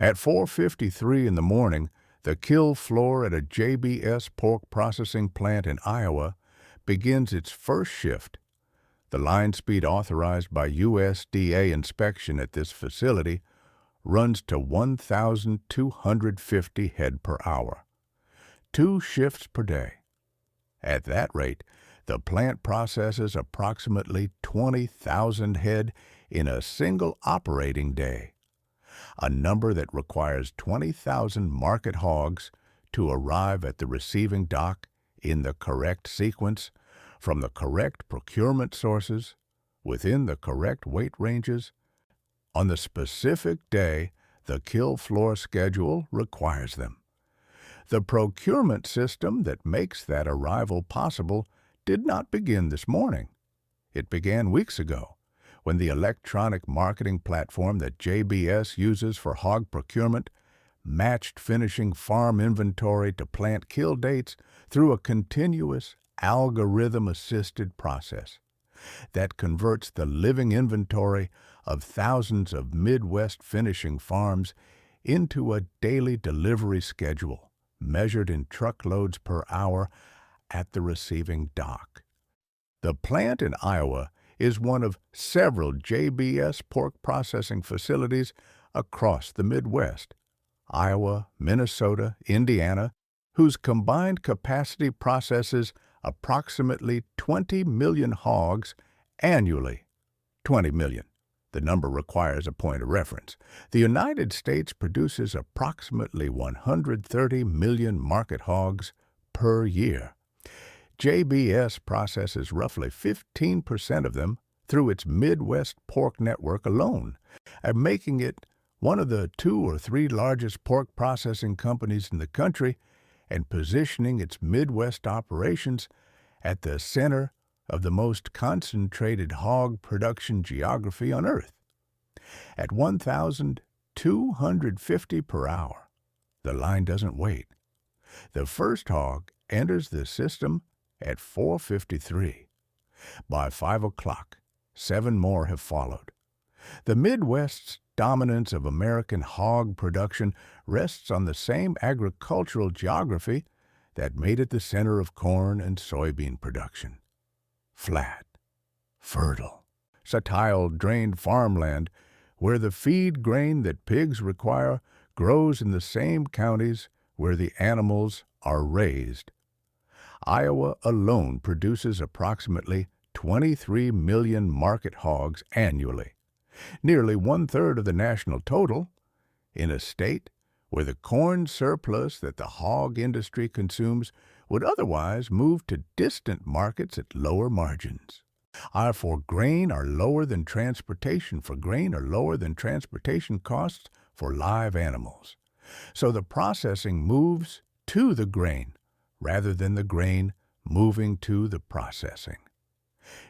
At 4:53 in the morning, the kill floor at a JBS pork processing plant in Iowa begins its first shift. The line speed authorized by USDA inspection at this facility runs to 1,250 head per hour, 2 shifts per day. At that rate, the plant processes approximately 20,000 head in a single operating day, a number that requires 20,000 market hogs to arrive at the receiving dock in the correct sequence, from the correct procurement sources, within the correct weight ranges, on the specific day the kill floor schedule requires them. The procurement system that makes that arrival possible did not begin this morning. It began weeks ago, when the electronic marketing platform that JBS uses for hog procurement matched finishing farm inventory to plant kill dates through a continuous algorithm-assisted process that converts the living inventory of thousands of Midwest finishing farms into a daily delivery schedule measured in truckloads per hour at the receiving dock. The plant in Iowa is one of several JBS pork processing facilities across the Midwest, Iowa, Minnesota, Indiana, whose combined capacity processes approximately 20 million hogs annually. 20 million. The number requires a point of reference. The United States produces approximately 130 million market hogs per year. JBS processes roughly 15% of them through its Midwest pork network alone, making it one of the 2 or 3 largest pork processing companies in the country and positioning its Midwest operations at the center of the most concentrated hog production geography on Earth. At 1,250 per hour, the line doesn't wait. The first hog enters the system at 4:53. By 5 o'clock, 7 more have followed. The Midwest's dominance of American hog production rests on the same agricultural geography that made it the center of corn and soybean production. Flat, fertile, tile-drained farmland where the feed grain that pigs require grows in the same counties where the animals are raised. Iowa alone produces approximately 23 million market hogs annually, nearly 1/3 of the national total, in a state where the corn surplus that the hog industry consumes would otherwise move to distant markets at lower margins. For grain are lower than transportation costs for live animals. So the processing moves to the grain rather than the grain moving to the processing.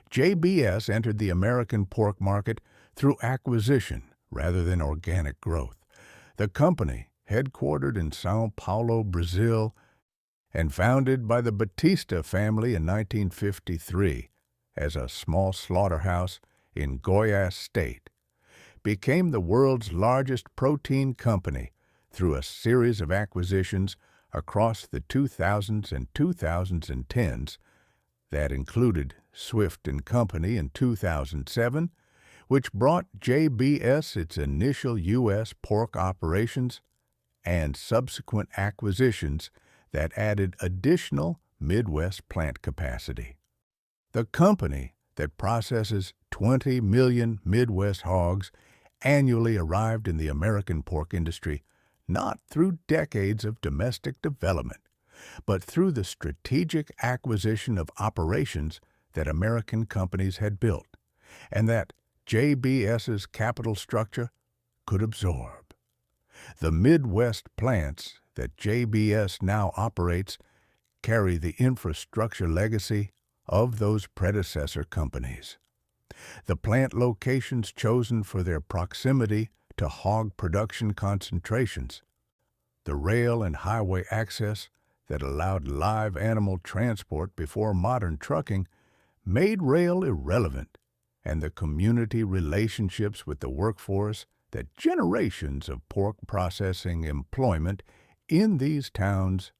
JBS entered the American pork market through acquisition rather than organic growth. The company, headquartered in São Paulo, Brazil, and founded by the Batista family in 1953 as a small slaughterhouse in Goiás State, became the world's largest protein company through a series of acquisitions across the 2000s and 2010s that included Swift & Company in 2007, which brought JBS its initial U.S. pork operations, and subsequent acquisitions that added additional Midwest plant capacity. The company that processes 20 million Midwest hogs annually arrived in the American pork industry not through decades of domestic development, but through the strategic acquisition of operations that American companies had built, and that JBS's capital structure could absorb. The Midwest plants that JBS now operates carry the infrastructure legacy of those predecessor companies. The plant locations chosen for their proximity to hog production concentrations, the rail and highway access that allowed live animal transport before modern trucking, made rail irrelevant, and the community relationships with the workforce that generations of pork processing employment in these towns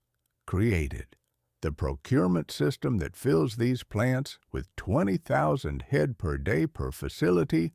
created. The procurement system that fills these plants with 20,000 head per day per facility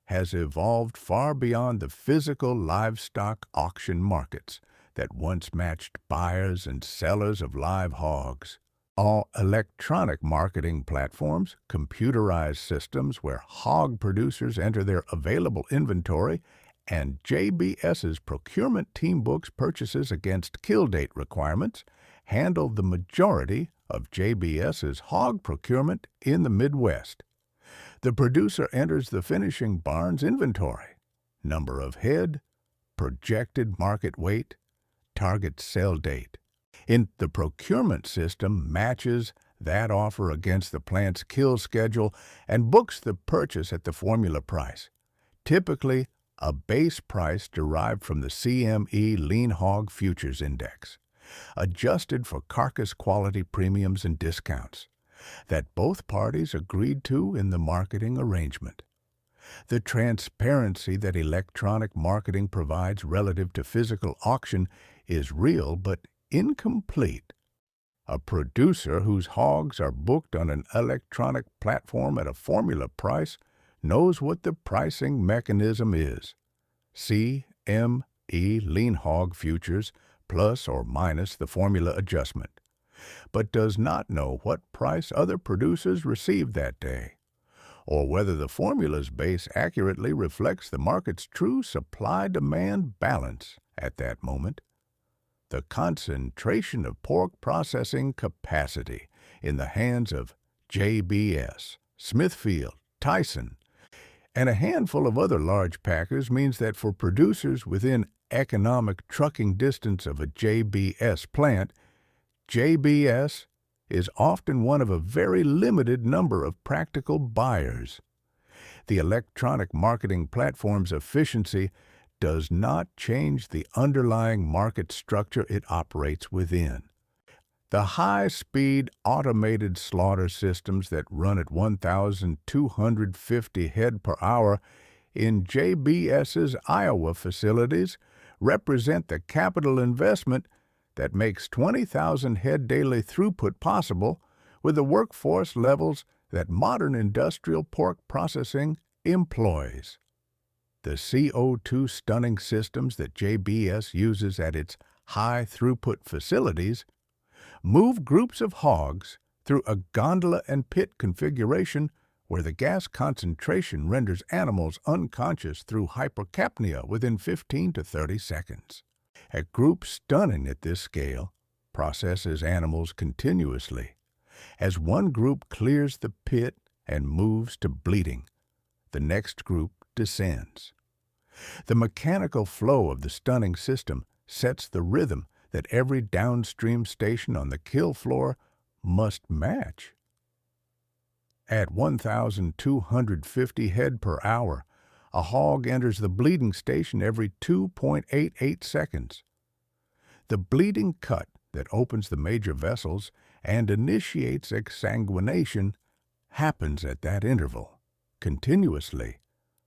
has evolved far beyond the physical livestock auction markets that once matched buyers and sellers of live hogs. All electronic marketing platforms, computerized systems where hog producers enter their available inventory, and JBS's procurement team books purchases against kill date requirements handle the majority of JBS's hog procurement in the Midwest. The producer enters the finishing barn's inventory, number of head, projected market weight, target sell date. The procurement system matches that offer against the plant's kill schedule and books the purchase at the formula price, typically a base price derived from the CME Lean Hog Futures Index, adjusted for carcass quality premiums and discounts, that both parties agreed to in the marketing arrangement. The transparency that electronic marketing provides relative to physical auction is real but incomplete. A producer whose hogs are booked on an electronic platform at a formula price knows what the pricing mechanism is. CME Lean Hog Futures plus or minus the formula adjustment, but does not know what price other producers received that day, or whether the formula's base accurately reflects the market's true supply-demand balance at that moment. The concentration of pork processing capacity in the hands of JBS, Smithfield, Tyson, and a handful of other large packers means that for producers within economic trucking distance of a JBS plant, JBS is often one of a very limited number of practical buyers. The electronic marketing platform's efficiency does not change the underlying market structure it operates within. The high-speed automated slaughter systems that run at 1,250 head per hour in JBS's Iowa facilities represent the capital investment that makes 20,000 head daily throughput possible with the workforce levels that modern industrial pork processing employs. The CO2 stunning systems that JBS uses at its high-throughput facilities move groups of hogs through a gondola and pit configuration where the gas concentration renders animals unconscious through hypercapnia within 15 to 30 seconds. A group stunning at this scale processes animals continuously. As one group clears the pit and moves to bleeding, the next group descends. The mechanical flow of the stunning system sets the rhythm that every downstream station on the kill floor must match. At 1,250 head per hour, a hog enters the bleeding station every 2.88 seconds. The bleeding cut that opens the major vessels and initiates exsanguination happens at that interval, continuously,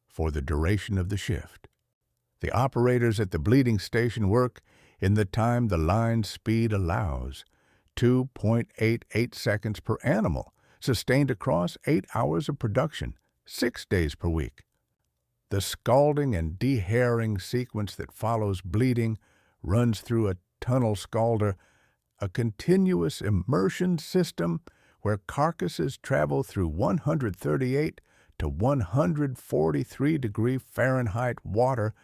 for the duration of the shift. The operators at the bleeding station work in the time the line speed allows, 2.88 seconds per animal, sustained across 8 hours of production, 6 days per week. The scalding and dehairing sequence that follows bleeding runs through a tunnel scalder, a continuous immersion system where carcasses travel through 138 to 143 degree Fahrenheit water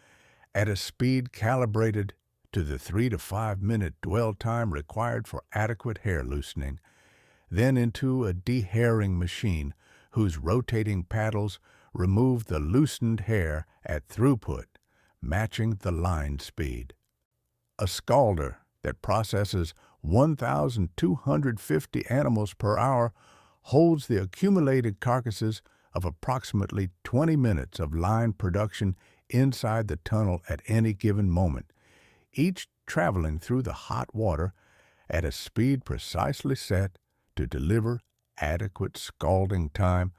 at a speed calibrated to the 3 to 5 minute dwell time required for adequate hair loosening, then into a dehairing machine whose rotating paddles remove the loosened hair at throughput, matching the line speed. A scalder that processes 1,250 animals per hour holds the accumulated carcasses of approximately 20 minutes of line production inside the tunnel at any given moment, each traveling through the hot water at a speed precisely set to deliver adequate scalding time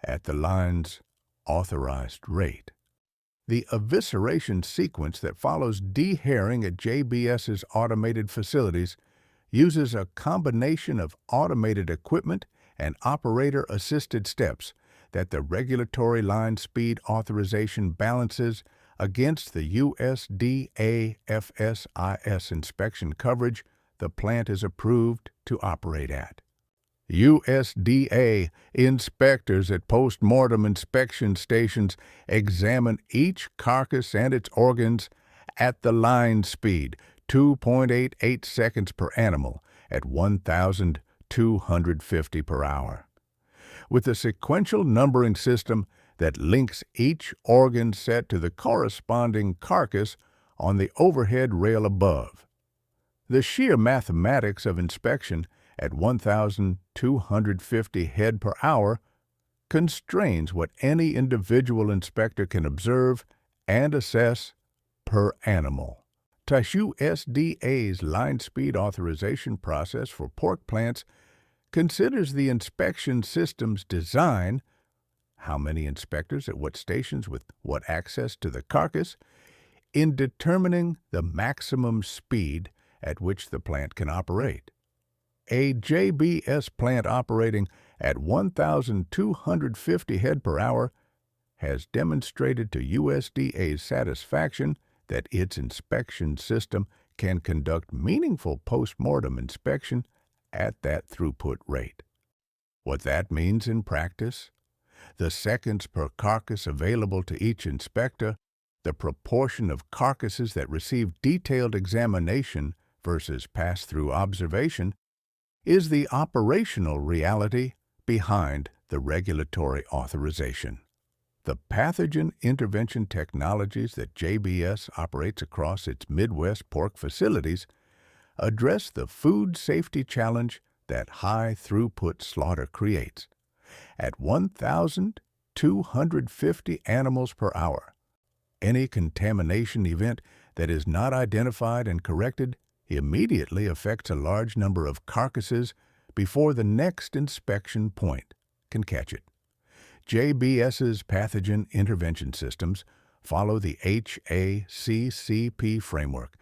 at the line's authorized rate. The evisceration sequence that follows dehairing at JBS's automated facilities uses a combination of automated equipment and operator-assisted steps that the regulatory line speed authorization balances against the USDA FSIS inspection coverage the plant is approved to operate at. USDA inspectors at post-mortem inspection stations examine each carcass and its organs at the line speed, 2.88 seconds per animal at 1,250 per hour. With a sequential numbering system that links each organ set to the corresponding carcass on the overhead rail above. The sheer mathematics of inspection at 1,250 head per hour constrains what any individual inspector can observe and assess per animal. USDA's line speed authorization process for pork plants considers the inspection system's design, how many inspectors at what stations with what access to the carcass, in determining the maximum speed at which the plant can operate. A JBS plant operating at 1,250 head per hour has demonstrated to USDA's satisfaction that its inspection system can conduct meaningful post-mortem inspection at that throughput rate. What that means in practice? The seconds per carcass available to each inspector, the proportion of carcasses that receive detailed examination versus pass-through observation, is the operational reality behind the regulatory authorization. The pathogen intervention technologies that JBS operates across its Midwest pork facilities address the food safety challenge that high-throughput slaughter creates. At 1,250 animals per hour, any contamination event that is not identified and corrected immediately affects a large number of carcasses before the next inspection point can catch it. JBS's pathogen intervention systems follow the HACCP framework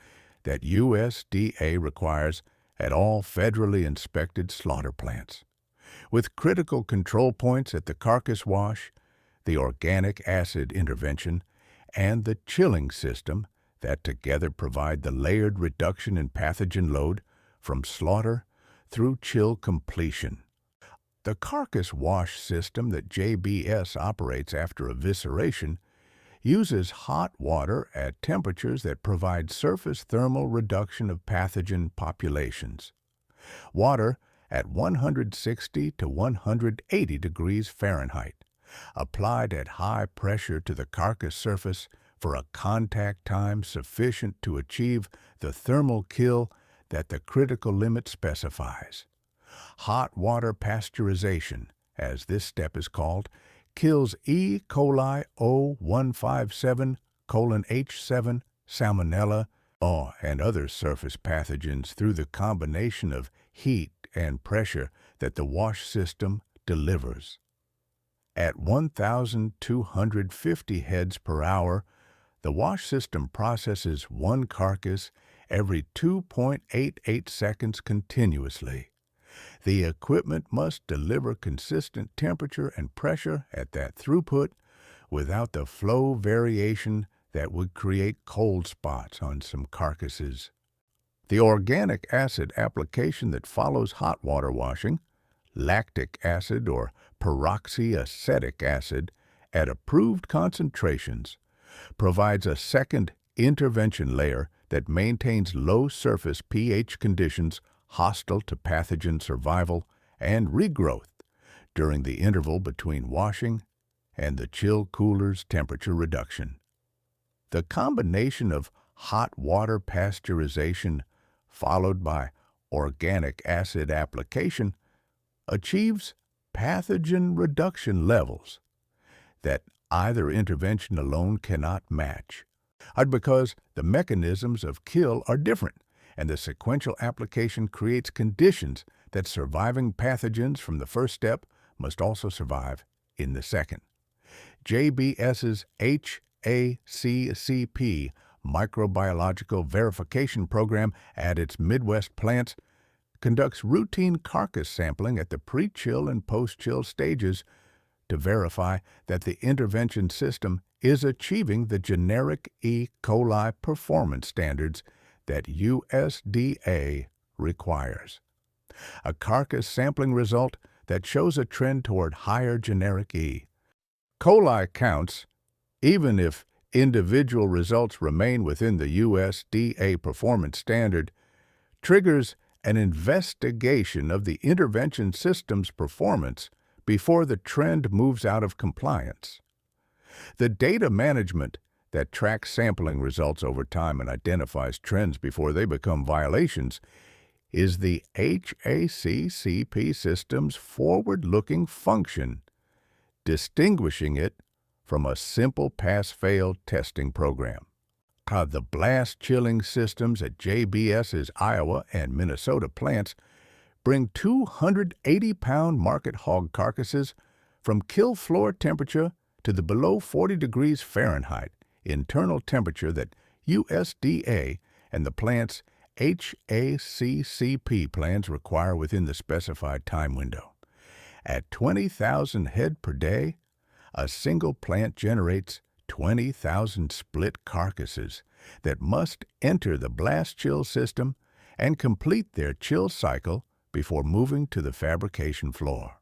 that USDA requires at all federally inspected slaughter plants, with critical control points at the carcass wash, the organic acid intervention, and the chilling system that together provide the layered reduction in pathogen load from slaughter through chill completion. The carcass wash system that JBS operates after evisceration uses hot water at temperatures that provide surface thermal reduction of pathogen populations. Water at 160 to 180 degrees Fahrenheit, applied at high pressure to the carcass surface for a contact time sufficient to achieve the thermal kill that the critical limit specifies. Hot water pasteurization, as this step is called, kills E. coli O157:H7, Salmonella, and other surface pathogens through the combination of heat and pressure that the wash system delivers. At 1,250 heads per hour, the wash system processes one carcass every 2.88 seconds continuously. The equipment must deliver consistent temperature and pressure at that throughput without the flow variation that would create cold spots on some carcasses. The organic acid application that follows hot water washing, lactic acid or peroxyacetic acid at approved concentrations, provides a second intervention layer that maintains low surface pH conditions hostile to pathogen survival and regrowth during the interval between washing and the chill cooler's temperature reduction. The combination of hot water pasteurization followed by organic acid application achieves pathogen reduction levels that either intervention alone cannot match, because the mechanisms of kill are different, and the sequential application creates conditions that surviving pathogens from the first step must also survive in the second. JBS's HACCP microbiological verification program at its Midwest plants conducts routine carcass sampling at the pre-chill and post-chill stages to verify that the intervention system is achieving the generic E. coli performance standards that USDA requires. A carcass sampling result that shows a trend toward higher generic E. coli counts, even if individual results remain within the USDA performance standard, triggers an investigation of the intervention system's performance before the trend moves out of compliance. The data management that tracks sampling results over time and identifies trends before they become violations is the HACCP system's forward-looking function, distinguishing it from a simple pass-fail testing program. The blast chilling systems at JBS's Iowa and Minnesota plants bring 280-pound market hog carcasses from kill floor temperature to the below 40 degrees Fahrenheit internal temperature that USDA and the plant's HACCP plans require within the specified time window. At 20,000 head per day, a single plant generates 20,000 split carcasses that must enter the blast chill system and complete their chill cycle before moving to the fabrication floor.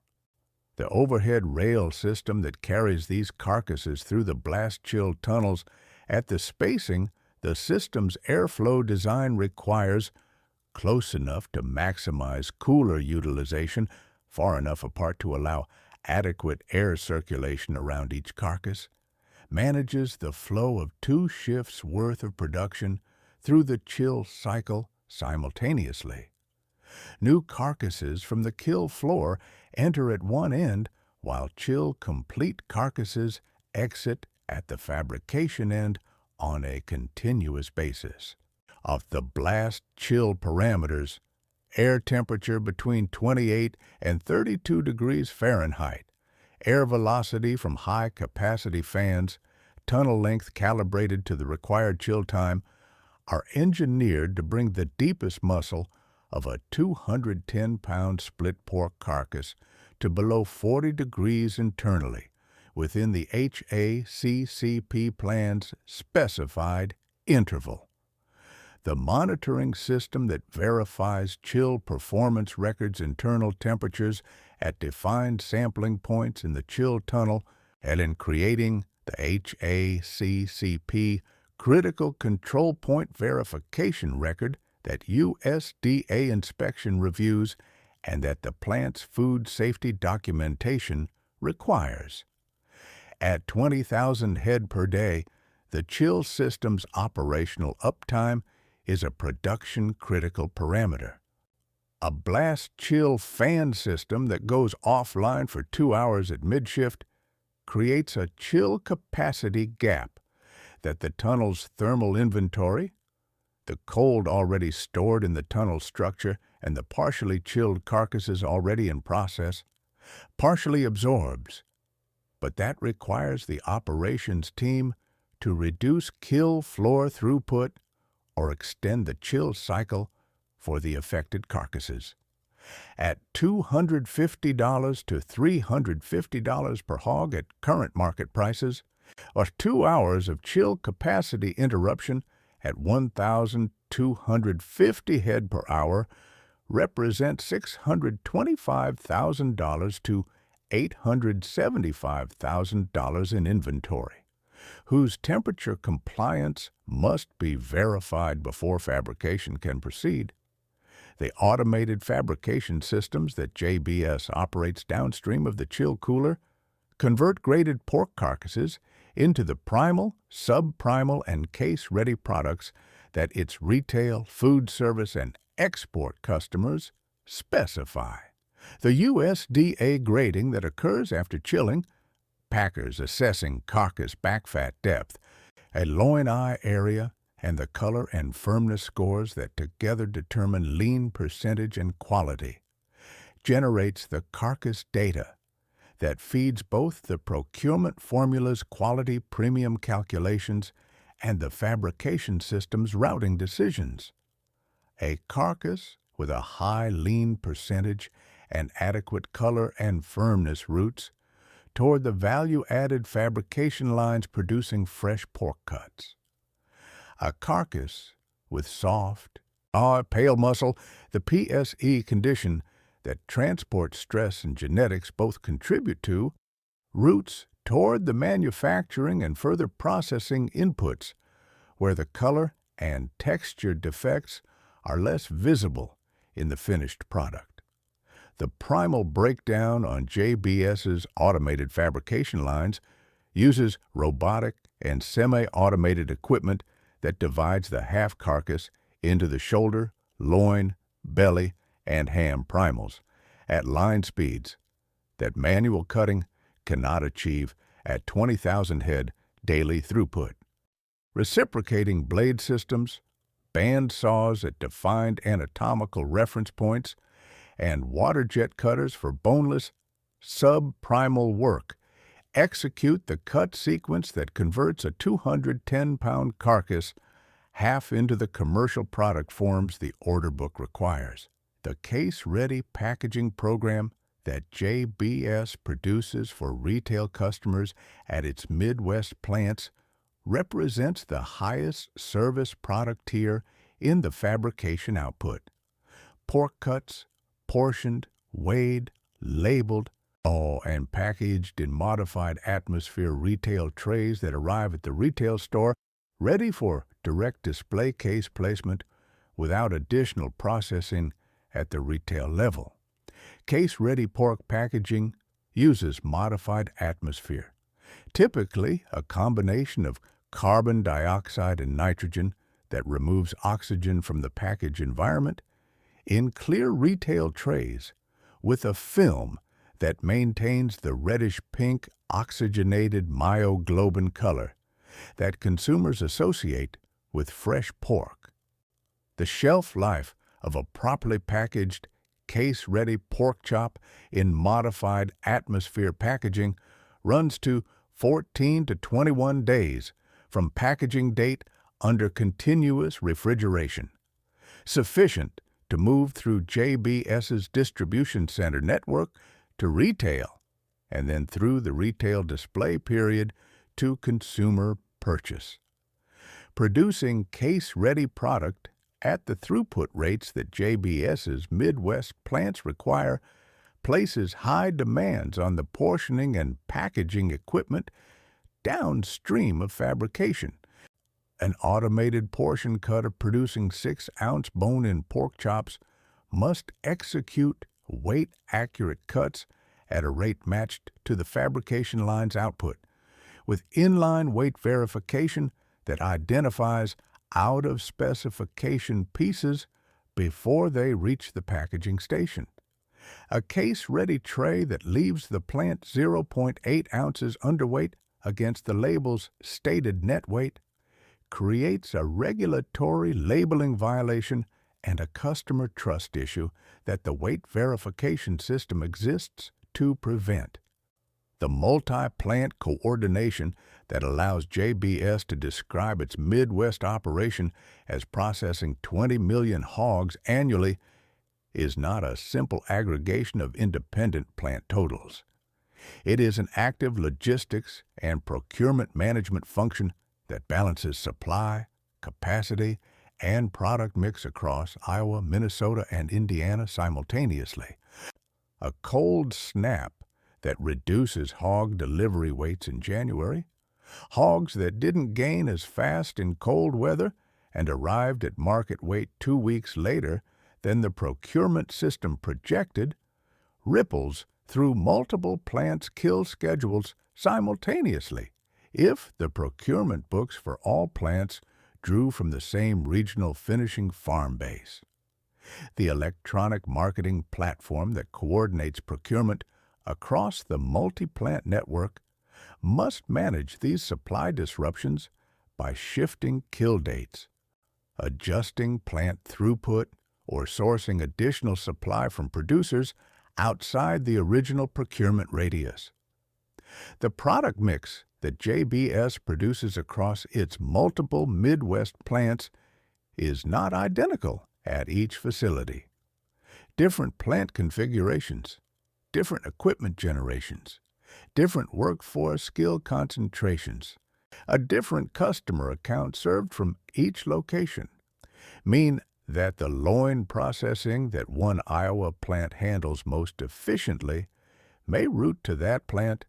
The overhead rail system that carries these carcasses through the blast chill tunnels at the spacing the system's airflow design requires, close enough to maximize cooler utilization, far enough apart to allow adequate air circulation around each carcass, manages the flow of 2 shifts' worth of production through the chill cycle simultaneously. New carcasses from the kill floor enter at one end, while chill complete carcasses exit at the fabrication end on a continuous basis. Of the blast chill parameters, air temperature between 28 and 32 degrees Fahrenheit, air velocity from high-capacity fans, tunnel length calibrated to the required chill time, are engineered to bring the deepest muscle of a 210-pound split pork carcass to below 40 degrees internally within the HACCP plan's specified interval. The monitoring system that verifies chill performance records internal temperatures at defined sampling points in the chill tunnel and in creating the HACCP critical control point verification record that USDA inspection reviews and that the plant's food safety documentation requires. At 20,000 head per day, the chill system's operational uptime is a production-critical parameter. A blast chill fan system that goes offline for 2 hours at mid-shift creates a chill capacity gap that the tunnel's thermal inventory, the cold already stored in the tunnel structure, and the partially chilled carcasses already in process, partially absorbs. But that requires the operations team to reduce kill floor throughput or extend the chill cycle for the affected carcasses. At $250 to $350 per hog at current market prices, or 2 hours of chill capacity interruption at 1,250 head per hour represent $625,000 to $875,000 in inventory, whose temperature compliance must be verified before fabrication can proceed. The automated fabrication systems that JBS operates downstream of the chill cooler convert graded pork carcasses into the primal, sub-primal, and case-ready products that its retail, food service, and export customers specify. The USDA grading that occurs after chilling, packers assessing carcass backfat depth, a loin eye area, and the color and firmness scores that together determine lean percentage and quality, generates the carcass data that feeds both the procurement formula's quality premium calculations and the fabrication system's routing decisions. A carcass with a high lean percentage and adequate color and firmness routes toward the value-added fabrication lines producing fresh pork cuts. A carcass with soft, pale muscle, the PSE condition that transport stress and genetics both contribute to, routes toward the manufacturing and further processing inputs, where the color and texture defects are less visible in the finished product. The primal breakdown on JBS's automated fabrication lines uses robotic and semi-automated equipment that divides the half carcass into the shoulder, loin, belly, and ham primals at line speeds that manual cutting cannot achieve at 20,000 head daily throughput. Reciprocating blade systems, band saws at defined anatomical reference points, and water jet cutters for boneless, sub-primal work execute the cut sequence that converts a 210-pound carcass half into the commercial product forms the order book requires. The case-ready packaging program that JBS produces for retail customers at its Midwest plants represents the highest service product tier in the fabrication output. Pork cuts, portioned, weighed, labeled, and packaged in modified atmosphere retail trays that arrive at the retail store, ready for direct display case placement without additional processing at the retail level. Case-ready pork packaging uses modified atmosphere, typically a combination of carbon dioxide and nitrogen that removes oxygen from the package environment, in clear retail trays with a film that maintains the reddish-pink oxygenated myoglobin color that consumers associate with fresh pork. The shelf life of a properly packaged, case-ready pork chop in modified atmosphere packaging runs to 14 to 21 days from packaging date under continuous refrigeration, sufficient to move through JBS's distribution center network to retail, and then through the retail display period to consumer purchase. Producing case-ready product at the throughput rates that JBS's Midwest plants require places high demands on the portioning and packaging equipment downstream of fabrication. An automated portion cutter producing 6-ounce bone-in pork chops must execute weight-accurate cuts at a rate matched to the fabrication line's output, with inline weight verification that identifies out-of-specification pieces before they reach the packaging station. A case-ready tray that leaves the plant 0.8 ounces underweight against the label's stated net weight creates a regulatory labeling violation and a customer trust issue that the weight verification system exists to prevent. The multi-plant coordination that allows JBS to describe its Midwest operation as processing 20 million hogs annually is not a simple aggregation of independent plant totals. It is an active logistics and procurement management function that balances supply, capacity, and product mix across Iowa, Minnesota, and Indiana simultaneously. A cold snap that reduces hog delivery weights in January, hogs that didn't gain as fast in cold weather and arrived at market weight 2 weeks later than the procurement system projected, ripples through multiple plants' kill schedules simultaneously if the procurement books for all plants drew from the same regional finishing farm base. The electronic marketing platform that coordinates procurement across the multi-plant network must manage these supply disruptions by shifting kill dates, adjusting plant throughput, or sourcing additional supply from producers outside the original procurement radius. The product mix that JBS produces across its multiple Midwest plants is not identical at each facility. Different plant configurations, different equipment generations, different workforce skill concentrations, a different customer account served from each location mean that the loin processing that one Iowa plant handles most efficiently may route to that plant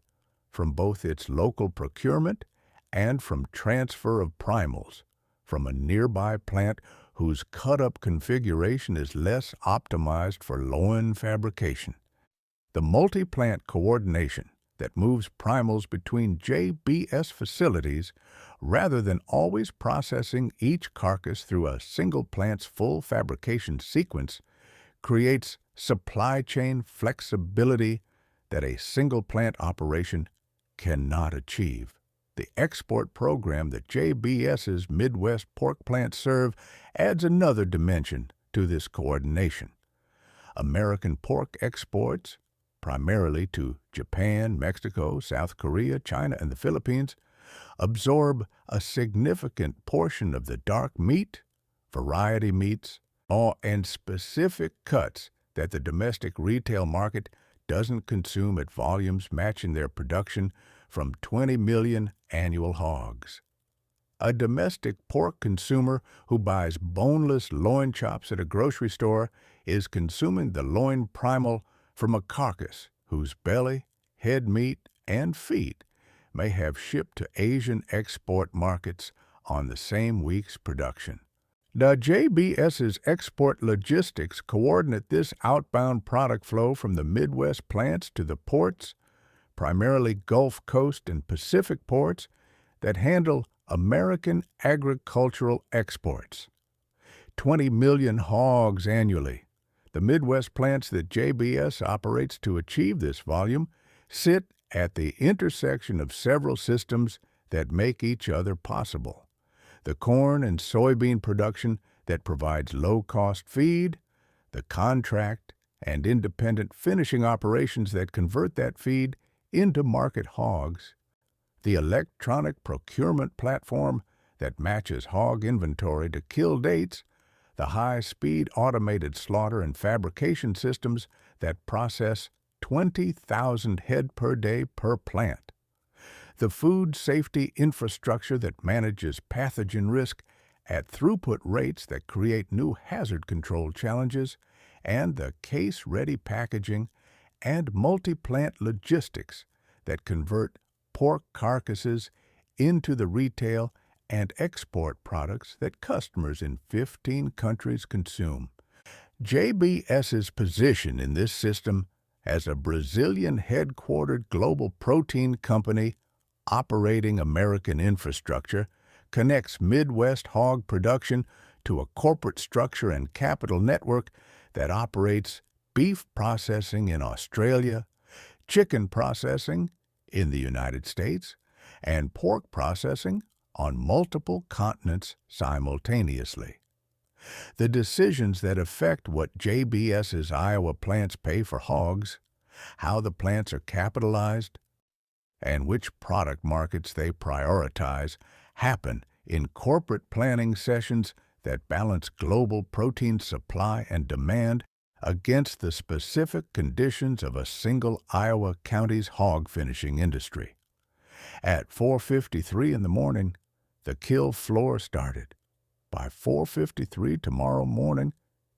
from both its local procurement and from transfer of primals from a nearby plant whose cut-up configuration is less optimized for loin fabrication. The multi-plant coordination that moves primals between JBS facilities rather than always processing each carcass through a single plant's full fabrication sequence creates supply chain flexibility that a single plant operation cannot achieve. The export program that JBS's Midwest pork plants serve adds another dimension to this coordination. American pork exports, primarily to Japan, Mexico, South Korea, China, and the Philippines, absorb a significant portion of the dark meat, variety meats, and specific cuts that the domestic retail market doesn't consume at volumes matching their production from 20 million annual hogs. A domestic pork consumer who buys boneless loin chops at a grocery store is consuming the loin primal from a carcass whose belly, head meat, and feet may have shipped to Asian export markets on the same week's production. The JBS's export logistics coordinate this outbound product flow from the Midwest plants to the ports, primarily Gulf Coast and Pacific ports, that handle American agricultural exports. 20 million hogs annually. The Midwest plants that JBS operates to achieve this volume sit at the intersection of several systems that make each other possible. The corn and soybean production that provides low-cost feed, the contract and independent finishing operations that convert that feed into market hogs, the electronic procurement platform that matches hog inventory to kill dates, the high-speed automated slaughter and fabrication systems that process 20,000 head per day per plant, the food safety infrastructure that manages pathogen risk at throughput rates that create new hazard control challenges, and the case-ready packaging and multi-plant logistics that convert pork carcasses into the retail and export products that customers in 15 countries consume. JBS's position in this system as a Brazilian-headquartered global protein company operating American infrastructure connects Midwest hog production to a corporate structure and capital network that operates beef processing in Australia, chicken processing in the United States, and pork processing on multiple continents simultaneously. The decisions that affect what JBS's Iowa plants pay for hogs, how the plants are capitalized, and which product markets they prioritize happen in corporate planning sessions that balance global protein supply and demand against the specific conditions of a single Iowa county's hog finishing industry. At 4:53 in the morning, the kill floor started. By 4:53 tomorrow morning,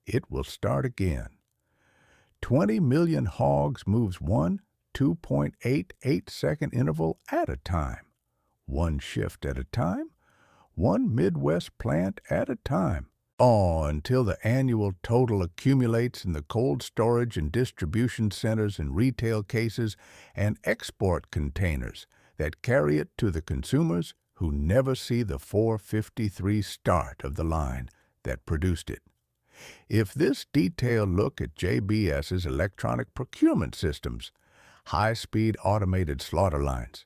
it will start again. 20 million hogs moves one 2.88-second interval at a time, one shift at a time, one Midwest plant at a time, until the annual total accumulates in the cold storage and distribution centers and retail cases and export containers that carry it to the consumers who never see the 4:53 start of the line that produced it. If this detailed look at JBS's electronic procurement systems, high-speed automated slaughter lines,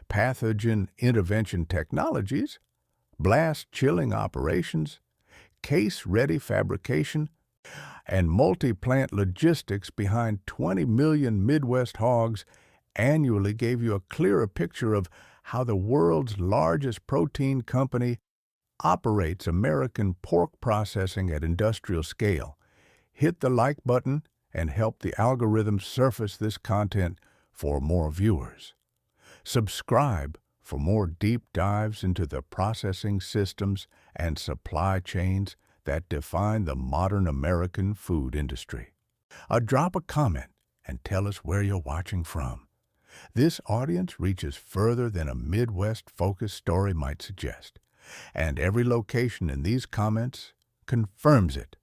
pathogen intervention technologies, blast chilling operations, case-ready fabrication, and multi-plant logistics behind 20 million Midwest hogs annually gave you a clearer picture of how the world's largest protein company operates American pork processing at industrial scale. Hit the like button and help the algorithm surface this content for more viewers. Subscribe for more deep dives into the processing systems and supply chains that define the modern American food industry. Drop a comment and tell us where you're watching from. This audience reaches further than a Midwest-focused story might suggest, and every location in these comments confirms it.